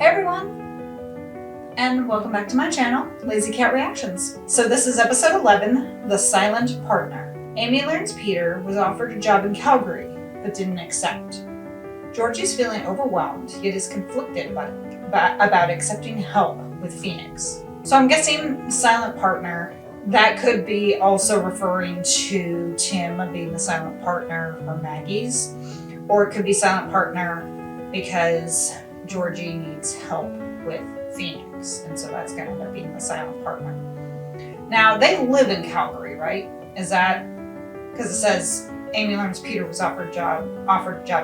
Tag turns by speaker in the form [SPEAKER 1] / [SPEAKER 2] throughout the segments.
[SPEAKER 1] Hey everyone, and welcome back to my channel, Lazy Cat Reactions. So this is episode 11, The Silent Partner. Amy learns Peter was offered a job in Calgary, but didn't accept. Georgie's feeling overwhelmed, yet is conflicted about accepting help with Phoenix. So I'm guessing silent partner, that could be also referring to Tim being the silent partner for Maggie's, or it could be silent partner because Georgie needs help with Phoenix, and so that's going to end up being the silent partner. Now, they live in Calgary, right? Is that because it says Amy learns Peter was offered a job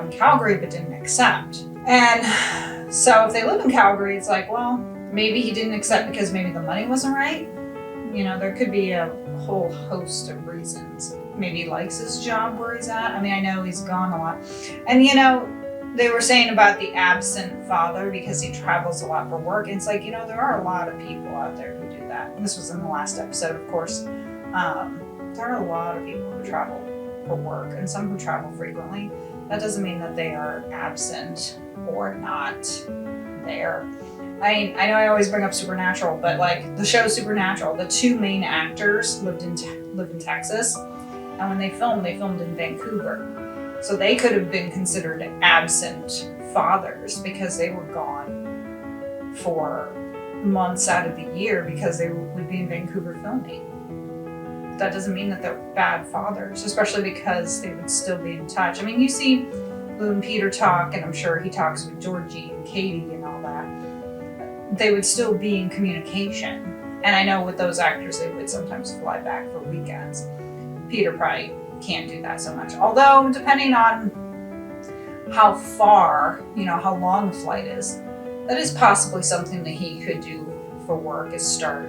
[SPEAKER 1] in Calgary but didn't accept. And so if they live in Calgary, it's like, well, maybe he didn't accept because maybe the money wasn't right. You know, there could be a whole host of reasons. Maybe he likes his job where he's at. I mean, I know he's gone a lot. And you know, they were saying about the absent father because he travels a lot for work. And it's like, you know, there are a lot of people out there who do that. And this was in the last episode, of course. There are a lot of people who travel for work and some who travel frequently. That doesn't mean that they are absent or not there. I know I always bring up Supernatural, but like the show Supernatural, the two main actors lived in Texas. And when they filmed in Vancouver. So they could have been considered absent fathers because they were gone for months out of the year because they would be in Vancouver filming. That doesn't mean that they're bad fathers, especially because they would still be in touch. I mean, you see Lou and Peter talk, and I'm sure he talks with Georgie and Katie and all that. They would still be in communication. And I know with those actors, they would sometimes fly back for weekends. Peter probably can't do that so much. Although, depending on how far, you know, how long the flight is, that is possibly something that he could do for work, is start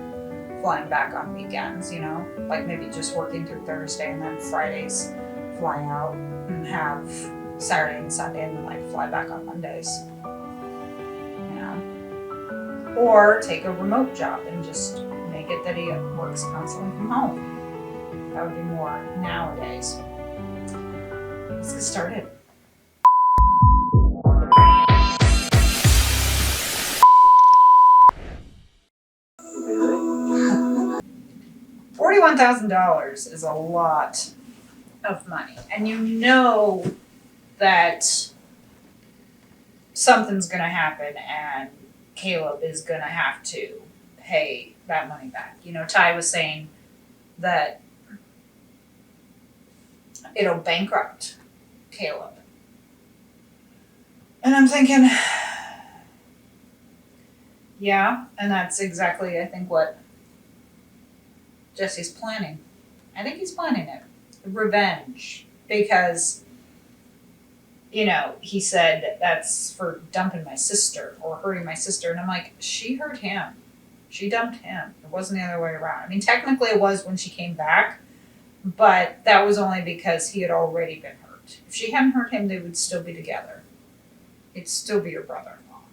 [SPEAKER 1] flying back on weekends, you know, like maybe just working through Thursday and then Fridays fly out and have Saturday and Sunday and then like fly back on Mondays, you know, or take a remote job and just make it that he works constantly from home. That would be more nowadays. Let's get started. $41,000 is a lot of money. And you know that something's going to happen and Caleb is going to have to pay that money back. You know, Ty was saying that it'll bankrupt Caleb. And I'm thinking, yeah, and that's exactly, I think, what Jesse's planning. I think he's planning it. Revenge. Because, you know, he said that's for dumping my sister or hurting my sister. And I'm like, she hurt him. She dumped him. It wasn't the other way around. I mean, technically it was when she came back. But that was only because he had already been hurt. If she hadn't hurt him, they would still be together. He'd still be your brother-in-law.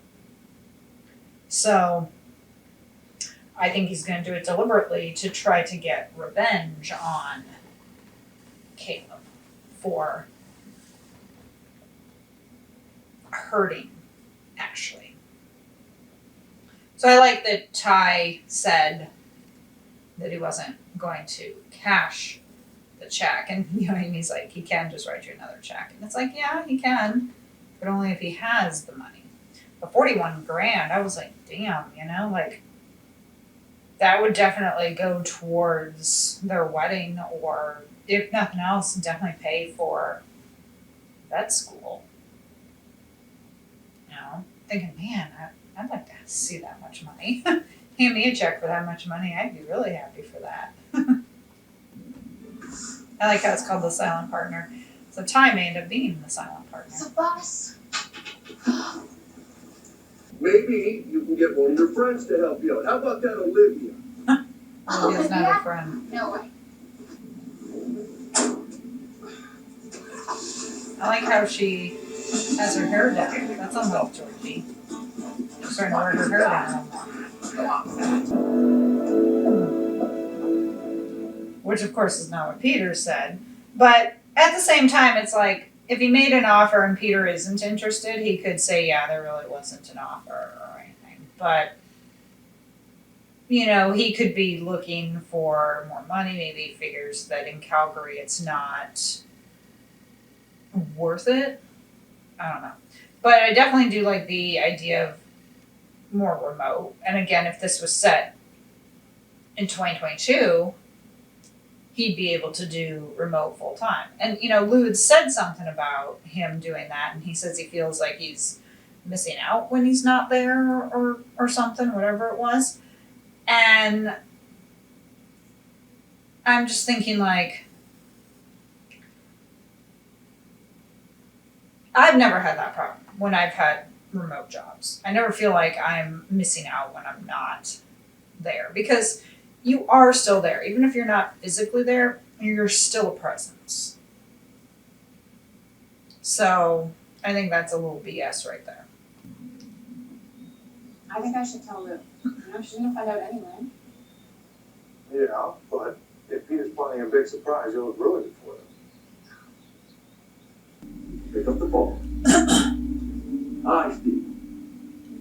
[SPEAKER 1] So I think he's going to do it deliberately to try to get revenge on Caleb for hurting Ashley. So I like that Ty said that he wasn't going to cash the check, and you know, and he's like, he can just write you another check, and it's like, yeah, he can, but only if he has the money. But 41 grand, I was like, damn, you know, like that would definitely go towards their wedding, or if nothing else, definitely pay for vet school. You know, thinking, man, I'd like to see that much money. Hand me a check for that much money, I'd be really happy for that. I like how it's called the silent partner. So Ty may end up being the silent partner.
[SPEAKER 2] So, boss.
[SPEAKER 3] Maybe you can get one of your friends to help you out. How about that, Olivia?
[SPEAKER 1] Olivia's not a friend.
[SPEAKER 2] No way.
[SPEAKER 1] I like how she has her hair down. That's unlike Georgie. She's starting to wear her hair down. Which, of course, is not what Peter said. But at the same time, it's like, if he made an offer and Peter isn't interested, he could say, yeah, there really wasn't an offer or anything. But, he could be looking for more money. Maybe he figures that in Calgary it's not worth it. I don't know. But I definitely do like the idea of more remote. And again, if this was set in 2022, he'd be able to do remote full time. And, Lou had said something about him doing that. And he says he feels like he's missing out when he's not there or something, whatever it was. And I'm just thinking, like, I've never had that problem when I've had remote jobs. I never feel like I'm missing out when I'm not there because you are still there. Even if you're not physically there, you're still a presence. So I think that's a little BS right there.
[SPEAKER 2] I think I should tell Lou. She's gonna find out anyway.
[SPEAKER 3] Yeah, but if Peter's planning a big surprise, you'll have ruined it for them. Pick up the phone. Hi, Steve.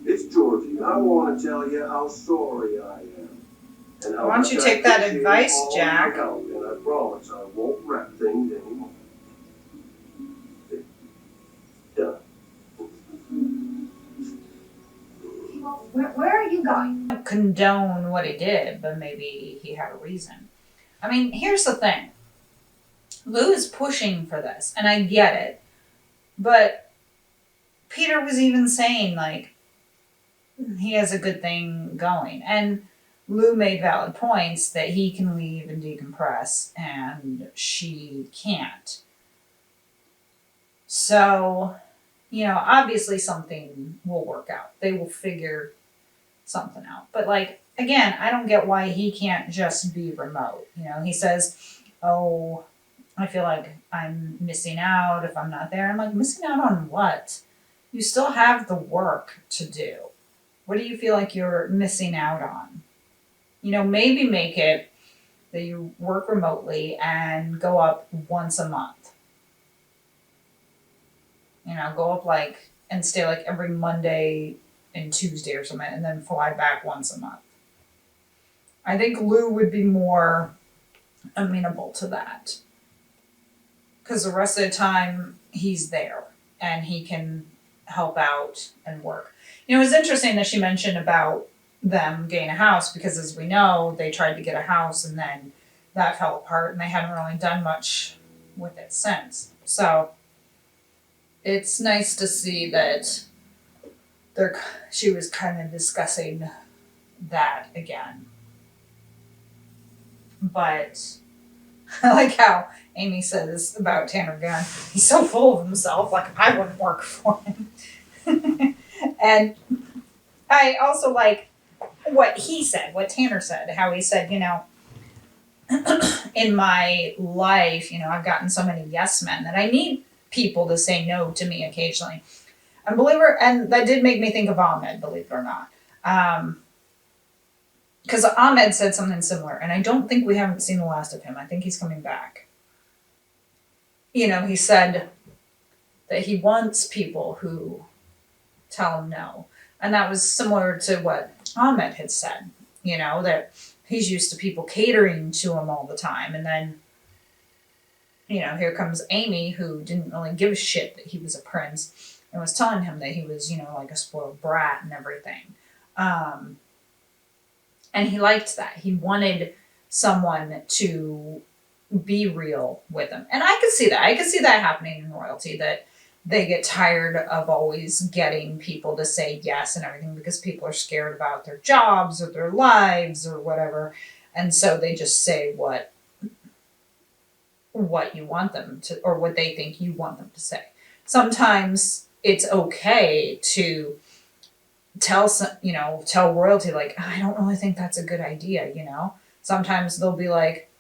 [SPEAKER 3] It's Georgie. I want to tell you how sorry I am. And how
[SPEAKER 1] Why don't you take that advice, Jack?
[SPEAKER 3] And I promise I won't wreck things anymore. Done.
[SPEAKER 2] Well, where are you going?
[SPEAKER 1] I don't condone what he did, but maybe he had a reason. I mean, here's the thing. Lou is pushing for this, and I get it. But Peter was even saying, like, he has a good thing going. And Lou made valid points that he can leave and decompress, and she can't. So, obviously something will work out. They will figure something out. But, like, again, I don't get why he can't just be remote. He says, oh, I feel like I'm missing out if I'm not there. I'm like, missing out on what? You still have the work to do. What do you feel like you're missing out on? Maybe make it that you work remotely and go up once a month. Go up and stay every Monday and Tuesday or something and then fly back once a month. I think Lou would be more amenable to that. Because the rest of the time he's there and he can help out and work. It was interesting that she mentioned about them getting a house because, as we know, they tried to get a house and then that fell apart and they haven't really done much with it since. So it's nice to see that she was kind of discussing that again. But I like how Amy says about Tanner Gunn, he's so full of himself, like I wouldn't work for him. And I also like what he said, what Tanner said, how he said, in my life, I've gotten so many yes men that I need people to say no to me occasionally. And that did make me think of Ahmed, believe it or not. Because Ahmed said something similar, and I don't think we haven't seen the last of him. I think he's coming back. He said that he wants people who tell him no. And that was similar to what Ahmed had said, that he's used to people catering to him all the time. And then, here comes Amy, who didn't really give a shit that he was a prince and was telling him that he was, like a spoiled brat and everything. And he liked that. He wanted someone to be real with him. And I could see that. I could see that happening in royalty, that they get tired of always getting people to say yes and everything because people are scared about their jobs or their lives or whatever. And so they just say what you want them to, or what they think you want them to say. Sometimes it's okay to tell royalty, like, I don't really think that's a good idea, Sometimes they'll be like,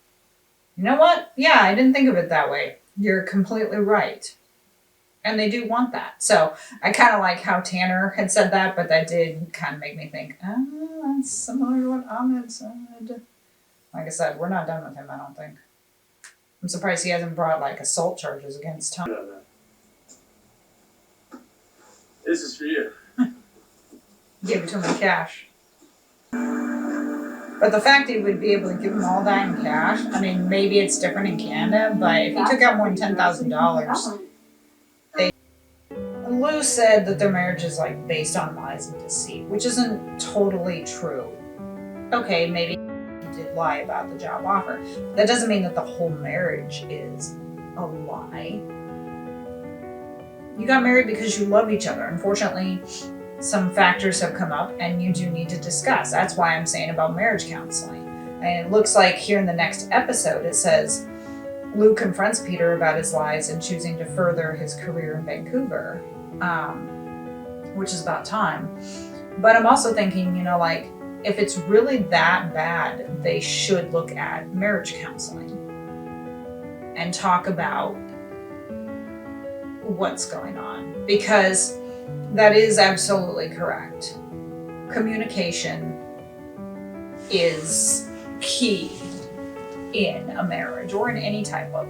[SPEAKER 1] you know what? Yeah, I didn't think of it that way. You're completely right. And they do want that. So I kind of like how Tanner had said that, but that did kind of make me think, that's similar to what Ahmed said. Like I said, we're not done with him, I don't think. I'm surprised he hasn't brought assault charges against Tom.
[SPEAKER 3] This is for you.
[SPEAKER 1] Give it to him in cash. But the fact he would be able to give him all that in cash, I mean, maybe it's different in Canada, but if he took out more than $10,000, Lou said that their marriage is like based on lies and deceit, which isn't totally true. Okay, maybe he did lie about the job offer. That doesn't mean that the whole marriage is a lie. You got married because you love each other. Unfortunately, some factors have come up and you do need to discuss. That's why I'm saying about marriage counseling. And it looks like here in the next episode, it says Lou confronts Peter about his lies and choosing to further his career in Vancouver, which is about time. But I'm also thinking, like, if it's really that bad, they should look at marriage counseling and talk about what's going on, because that is absolutely correct. Communication is key in a marriage or in any type of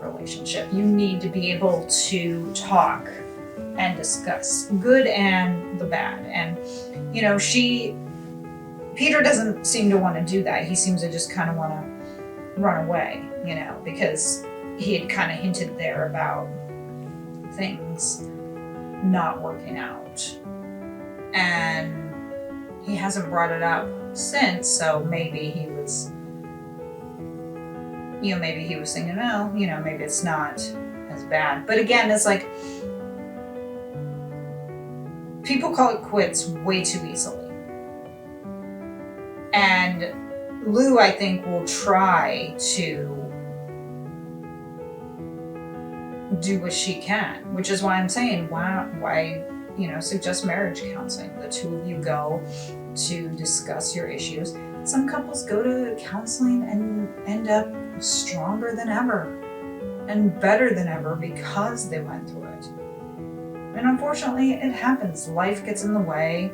[SPEAKER 1] relationship. You need to be able to talk and discuss good and the bad. And, Peter doesn't seem to want to do that. He seems to just kind of want to run away, because he had kind of hinted there about things not working out. And he hasn't brought it up since, so maybe he was, maybe he was thinking, oh, maybe it's not as bad. But again, it's like, people call it quits way too easily. And Lou, I think, will try to do what she can, which is why I'm saying, why suggest marriage counseling. The two of you go to discuss your issues. Some couples go to counseling and end up stronger than ever and better than ever because they went through it. And unfortunately, it happens. Life gets in the way,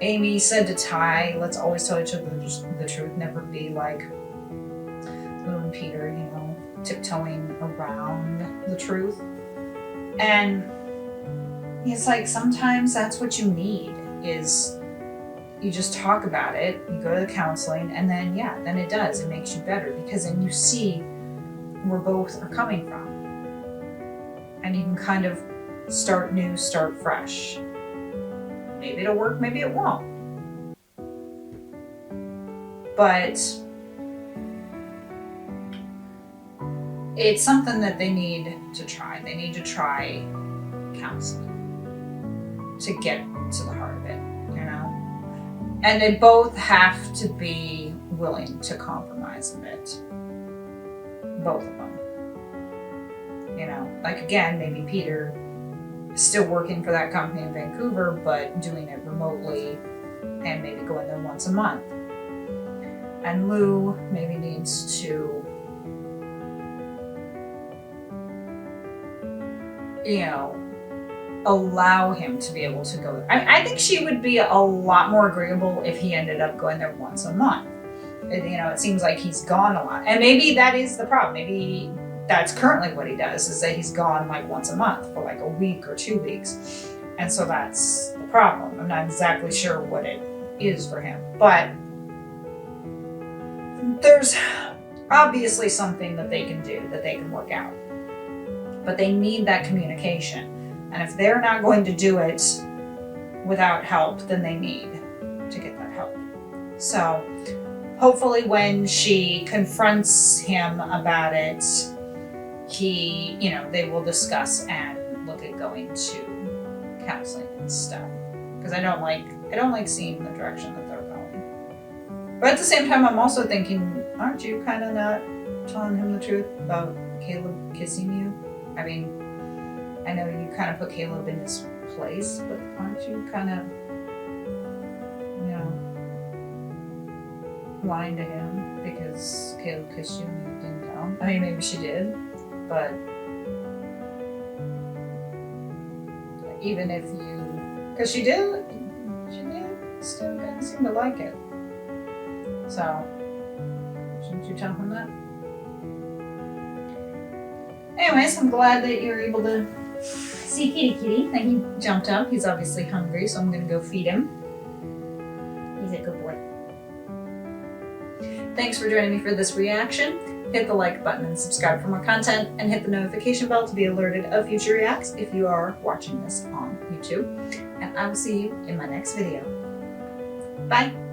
[SPEAKER 1] Amy said to Ty, let's always tell each other the truth, never be like Lou and Peter, tiptoeing around the truth. And it's like, sometimes that's what you need, is you just talk about it, you go to the counseling, and then it makes you better, because then you see where both are coming from. And you can kind of start new, start fresh. Maybe it'll work, maybe it won't. But it's something that they need to try. They need to try counseling to get to the heart of it, And they both have to be willing to compromise a bit. Both of them. Like, again, maybe Peter is still working for that company in Vancouver, but doing it remotely and maybe going there once a month. And Lou maybe needs to, allow him to be able to go there. I think she would be a lot more agreeable if he ended up going there once a month. It seems like he's gone a lot. And maybe that is the problem. Maybe that's currently what he does, is that he's gone like once a month for like a week or 2 weeks. And so that's the problem. I'm not exactly sure what it is for him. But there's obviously something that they can do, that they can work out. But they need that communication. And if they're not going to do it without help, then they need to get that help. So hopefully when she confronts him about it, they will discuss and look at going to counseling and stuff. Because I don't like seeing the direction that they're going. But at the same time, I'm also thinking, aren't you kind of not telling him the truth about Caleb kissing you? I mean, I know you kind of put Caleb in his place, but aren't you kind of, lying to him because Caleb kissed you and you didn't tell him? I mean, maybe she did, but even if because she did still kind of seem to like it. So, shouldn't you tell him that? Anyways, I'm glad that you're able to See kitty. And he jumped up. He's obviously hungry, so I'm going to go feed him. He's a good boy. Thanks for joining me for this reaction. Hit the like button and subscribe for more content, and hit the notification bell to be alerted of future reacts if you are watching this on YouTube. And I will see you in my next video. Bye!